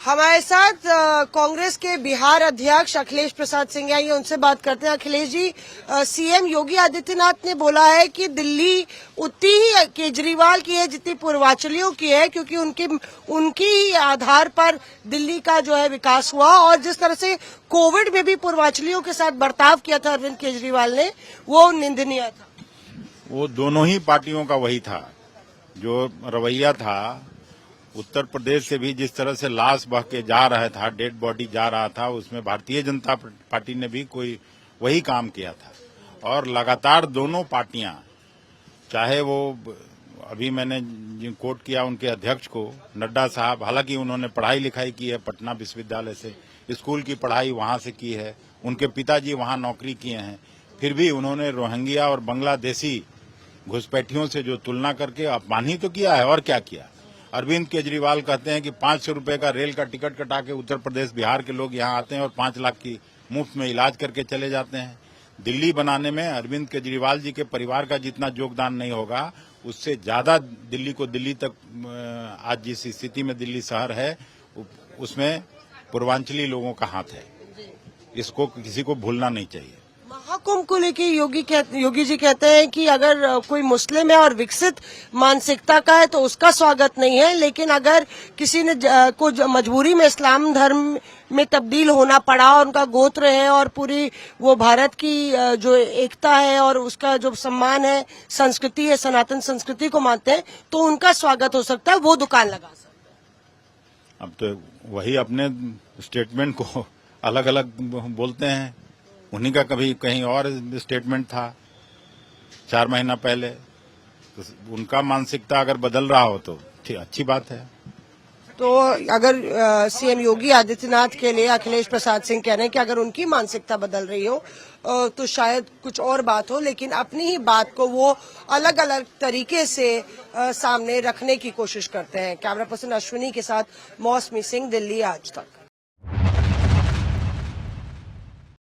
हमारे साथ कांग्रेस के बिहार अध्यक्ष अखिलेश प्रसाद सिंह हैं, उनसे बात करते हैं। अखिलेश जी, सीएम योगी आदित्यनाथ ने बोला है कि दिल्ली उतनी ही केजरीवाल की है जितनी पूर्वांचलियों की है, क्योंकि उनकी आधार पर दिल्ली का जो है विकास हुआ। और जिस तरह से कोविड में भी पूर्वांचलियों के साथ बर्ताव किया था अरविंद केजरीवाल ने, वो निंदनीय था। वो दोनों ही पार्टियों का वही था जो रवैया था। उत्तर प्रदेश से भी जिस तरह से लाश बह के जा रहा था, डेड बॉडी जा रहा था, उसमें भारतीय जनता पार्टी ने भी कोई वही काम किया था। और लगातार दोनों पार्टियां, चाहे वो अभी मैंने जिन कोट किया उनके अध्यक्ष को, नड्डा साहब, हालांकि उन्होंने पढ़ाई लिखाई की है पटना विश्वविद्यालय से, स्कूल की पढ़ाई वहां से की है, उनके पिताजी वहां नौकरी किए हैं, फिर भी उन्होंने रोहिंग्या और बांग्लादेशी घुसपैठियों से जो तुलना करके अपमान ही तो किया है। और क्या किया? अरविंद केजरीवाल कहते हैं कि 500 रुपए का रेल का टिकट कटा के उत्तर प्रदेश बिहार के लोग यहाँ आते हैं और 5 लाख की मुफ्त में इलाज करके चले जाते हैं। दिल्ली बनाने में अरविंद केजरीवाल जी के परिवार का जितना योगदान नहीं होगा, उससे ज्यादा दिल्ली को दिल्ली तक आज जिस स्थिति में दिल्ली शहर है उसमें पूर्वांचली लोगों का हाथ है। इसको किसी को भूलना नहीं चाहिए। महाकुंभ को लेकर योगी जी कहते हैं कि अगर कोई मुस्लिम है और विकसित मानसिकता का है तो उसका स्वागत नहीं है, लेकिन अगर किसी ने को मजबूरी में इस्लाम धर्म में तब्दील होना पड़ा और उनका गोत्र है और पूरी वो भारत की जो एकता है और उसका जो सम्मान है, संस्कृति है, सनातन संस्कृति को मानते हैं, तो उनका स्वागत हो सकता है, वो दुकान लगा सकता है। अब तो वही अपने स्टेटमेंट को अलग अलग बोलते हैं। उन्हीं का कभी कहीं और स्टेटमेंट था 4 महीना पहले, तो उनका मानसिकता अगर बदल रहा हो तो अच्छी बात है। तो अगर सीएम योगी आदित्यनाथ के लिए अखिलेश प्रसाद सिंह कह रहे हैं कि अगर उनकी मानसिकता बदल रही हो तो शायद कुछ और बात हो, लेकिन अपनी ही बात को वो अलग अलग तरीके से सामने रखने की कोशिश करते हैं। कैमरा पर्सन अश्विनी के साथ मौसमी सिंह, दिल्ली आज तक।